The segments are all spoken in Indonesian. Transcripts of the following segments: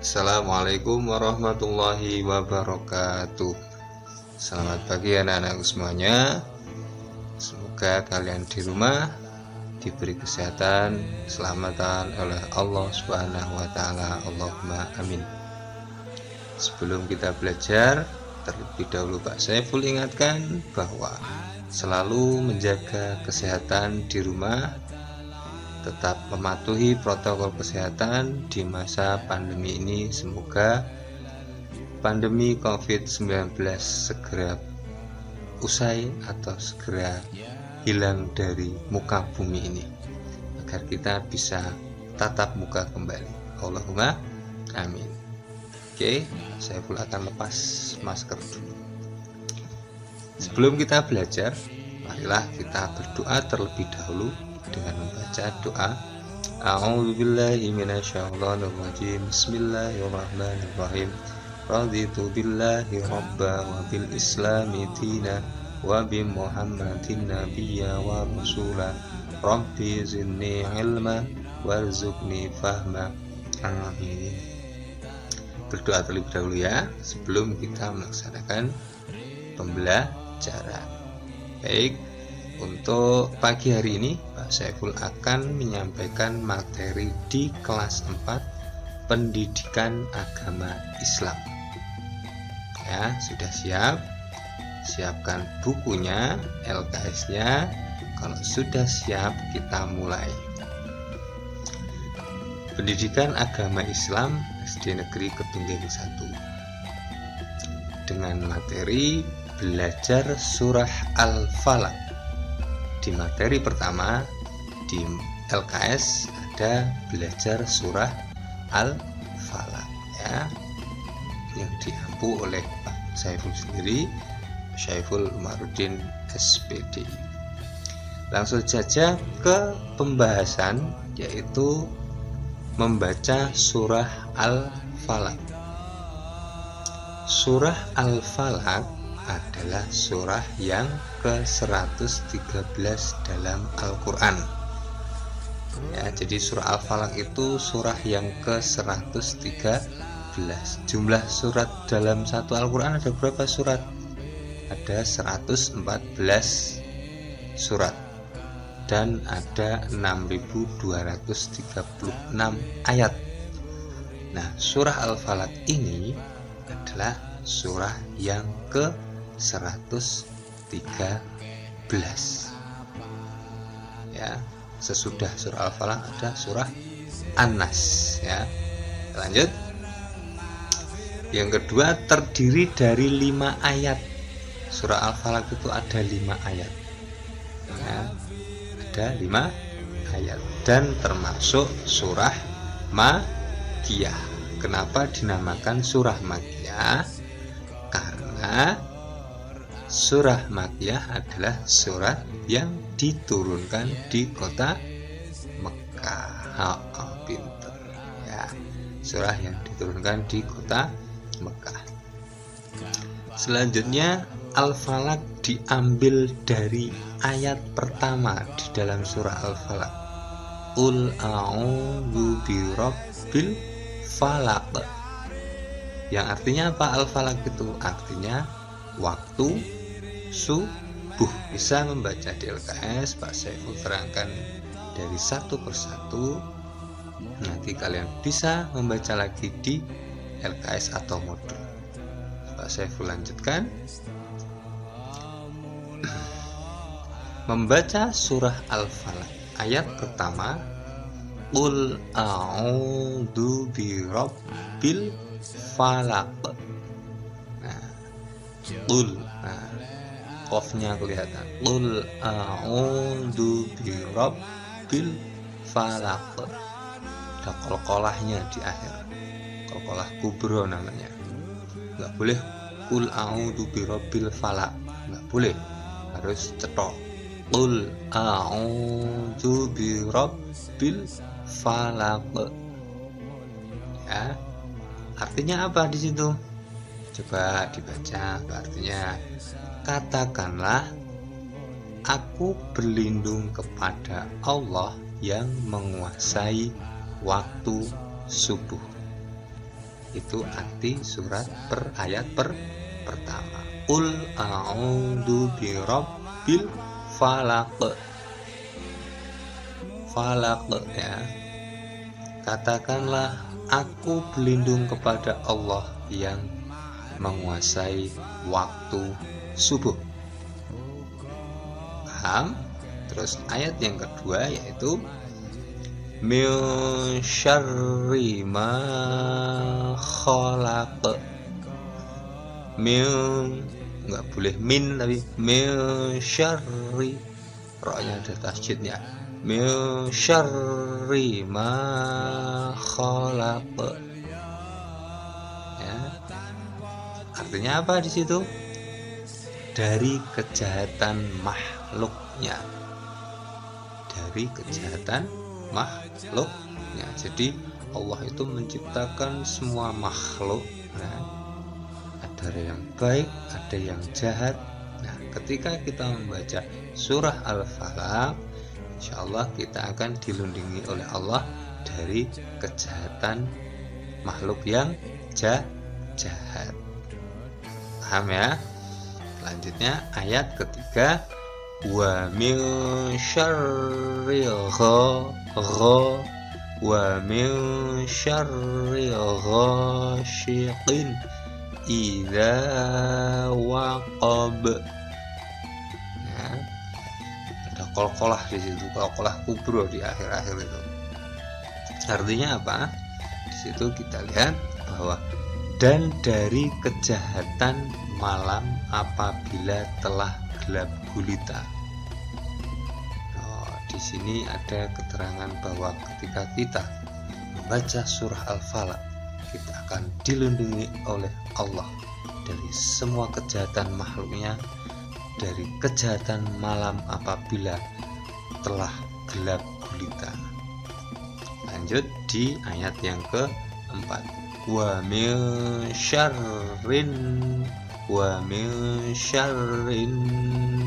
Assalamualaikum warahmatullahi wabarakatuh. Selamat pagi anak-anakku semuanya. Semoga kalian di rumah diberi kesehatan, keselamatan oleh Allah Subhanahu wa taala. Allahumma amin. Sebelum kita belajar, terlebih dahulu Pak Saiful ingatkan bahwa selalu menjaga kesehatan di rumah, tetap mematuhi protokol kesehatan di masa pandemi ini. Semoga pandemi COVID-19 segera usai atau segera hilang dari muka bumi ini, agar kita bisa tatap muka kembali. Allahumma amin. Oke, saya pula akan lepas masker dulu. Sebelum kita belajar, marilah kita berdoa terlebih dahulu dengan membaca doa. A'udzubillahi minasyaitonirrajim. Bismillahirrahmanirrahim. Raditu billahi rabba wa bil islami dina wa bi muhammadin nabiyya wa rasula. Rabbi zidni ilma warzuqni fahma. Amin. Berdoa terlebih dahulu ya, sebelum kita melaksanakan pembelajaran. Baik, untuk pagi hari ini Pak Saiful akan menyampaikan materi di kelas 4 Pendidikan Agama Islam. Ya, sudah siap? Siapkan bukunya, LKS-nya. Kalau sudah siap, kita mulai. Pendidikan Agama Islam SD Negeri Ketunggeng 1 dengan materi belajar surah Al-Falaq. Di materi pertama di LKS ada belajar surah Al-Falaq ya, yang diampu oleh Pak Saiful sendiri, Saiful Umaruddin SPD. Langsung saja ke pembahasan, yaitu membaca surah Al-Falaq. Surah Al-Falaq adalah surah yang ke-113 dalam Al-Quran ya, jadi surah Al-Falaq itu surah yang ke-113. Jumlah surat dalam satu Al-Quran ada berapa surat? Ada 114 surat dan ada 6.236 ayat. Nah, surah Al-Falaq ini adalah surah yang ke-113 ya. Sesudah surah Al-Falaq ada surah An-Nas ya. Lanjut. Yang kedua, terdiri dari 5 ayat. Surah Al-Falaq itu ada 5 ayat ya. Ada 5 ayat dan termasuk surah Makkiyah. Kenapa dinamakan surah Makkiyah? Karena surah Makkiyah adalah surat yang diturunkan di kota Mekah. Pinter ya, surah yang diturunkan di kota Mekah. Selanjutnya, Al-Falaq diambil dari ayat pertama di dalam surah Al-Falaq. Qul a'udzu birabbil falaq. Yang artinya apa Al-Falaq itu? Artinya waktu subuh. Bisa membaca di LKS, Pak Saiful terangkan dari satu persatu. Nanti kalian bisa membaca lagi di LKS atau modul. Pak Saiful lanjutkan. Membaca surah Al-Falaq ayat pertama, Qul a'udzu birabbil falaq. Nah, Qul, qafnya kelihatan. Qul a'udzu birabbil falaq. Ada qalqalahnya di akhir. Qalqalah kubro namanya. Enggak boleh Qul a'udzu birabbil falaq. Enggak boleh. Harus cetok. Qul a'udzu birabbil falaq. Ya. Artinya apa di situ? Coba dibaca. Artinya, katakanlah aku berlindung kepada Allah yang menguasai waktu subuh. Itu arti surat ayat pertama. Qul a'udzu birabbil falaq. Falaq ya. Katakanlah aku berlindung kepada Allah yang menguasai waktu subuh. Paham? Terus ayat yang kedua yaitu min syarri ma khalaq. Min, enggak boleh min tapi min syarri, ra-nya ada tasydidnya. Min syarri ma khalaq. Ya. Artinya apa di situ? Dari kejahatan makhluknya. Dari kejahatan makhluknya. Jadi Allah itu menciptakan semua makhluk. Nah, ada yang baik, ada yang jahat. Nah, ketika kita membaca surah Al-Falaq, insyaallah kita akan dilindungi oleh Allah dari kejahatan makhluk yang jahat. Paham ya? Selanjutnya ayat ketiga, wa min syarri wa min syarri ghasyiqin idza waqab. Ya. Ada qalqalah di situ, qalqalah kubro di akhir-akhir itu. Artinya apa? Di situ kita lihat bahwa dan dari kejahatan malam apabila telah gelap gulita. Di sini ada keterangan bahwa ketika kita membaca surah Al-Falaq, kita akan dilindungi oleh Allah dari semua kejahatan makhluknya, dari kejahatan malam apabila telah gelap gulita. Lanjut di ayat yang keempat, wa min syarrin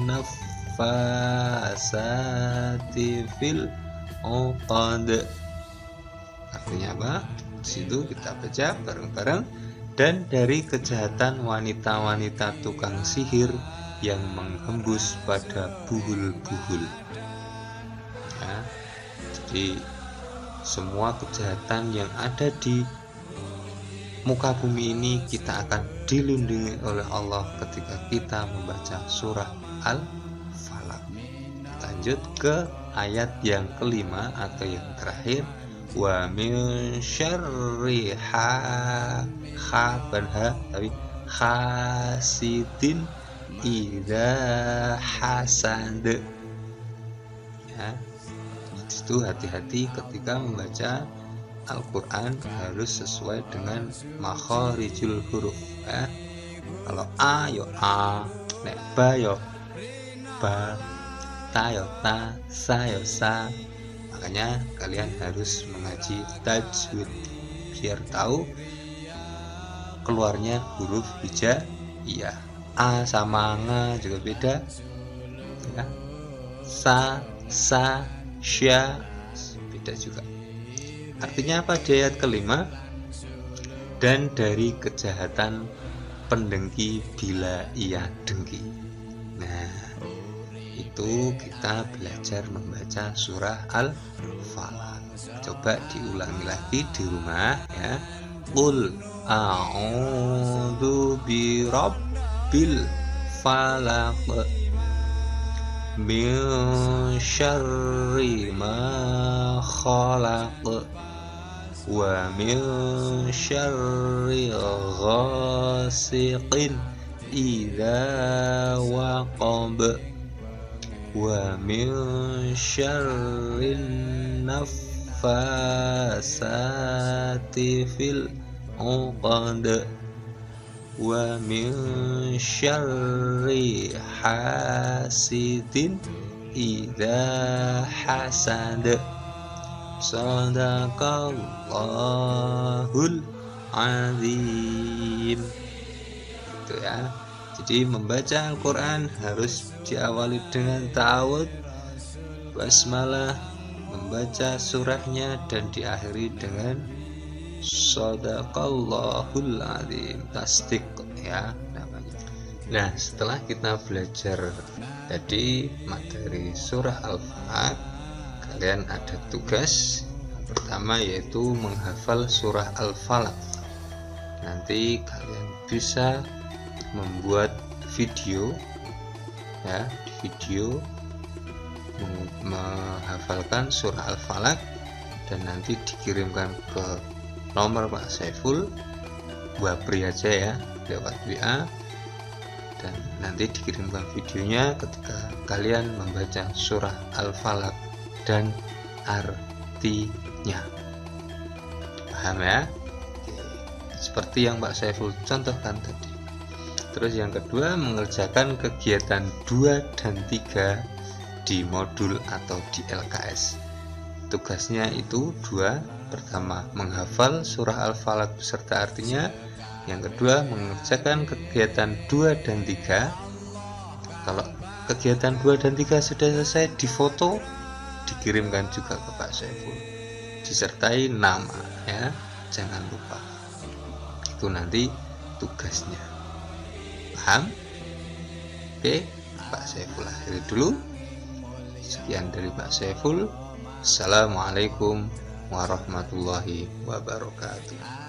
nafasati fil uqad. Artinya apa? Di situ kita baca bareng-bareng, dan dari kejahatan wanita-wanita tukang sihir yang menghembus pada buhul-buhul. Ya, jadi semua kejahatan yang ada di muka bumi ini kita akan dilindungi oleh Allah ketika kita membaca surah Al-Falaq. Lanjut ke ayat yang kelima atau yang terakhir, wa min syarri hasidin idza hasad. Ya, itu hati-hati ketika membaca Al-Quran, harus sesuai dengan makharijul huruf ya. Kalau A yo A, nek ba yo ba, ta yo ta, sa yo sa. Makanya kalian harus mengaji tajwid biar tahu keluarnya huruf hijaiyah. A sama nga juga beda ya. Sa, sya beda juga. Artinya apa di ayat kelima? Dan dari kejahatan pendengki bila ia dengki. Nah, itu kita belajar membaca surah Al-Falaq. Coba diulangi lagi di rumah ya. Qul a'udzu birabbil falaq min syarri ma khalaq wa min syarri ghasiqin idza waqab wa min syarri naffasati fil uqad wa min syarri hasidin idza hasad. Shadaqallahul azim. Itu ya. Jadi membaca Al-Quran harus diawali dengan ta'awudz, basmalah, membaca surahnya, dan diakhiri dengan Shadaqallahul adzim, tasdik ya namanya. Nah, setelah kita belajar tadi materi surah Al-Falaq, kalian ada tugas yang pertama yaitu menghafal surah Al-Falaq. Nanti kalian bisa membuat video ya, video menghafalkan surah Al-Falaq dan nanti dikirimkan ke nomor Pak Saiful, Wabri aja ya, lewat WA, dan nanti dikirimkan videonya ketika kalian membaca surah Al-Falaq dan artinya. Paham ya? Seperti yang Pak Saiful contohkan tadi. Terus yang kedua, mengerjakan kegiatan 2 dan 3 di modul atau di LKS. Tugasnya itu 2. Pertama, menghafal surah Al-Falaq beserta artinya. Yang kedua, mengerjakan kegiatan 2 dan 3. Kalau kegiatan 2 dan 3 sudah selesai, difoto, dikirimkan juga ke Pak Saiful, disertai nama ya, jangan lupa. Itu nanti tugasnya. Paham? Oke, Pak Saiful akhiri dulu. Sekian dari Pak Saiful. Assalamualaikum warahmatullahi wabarakatuh.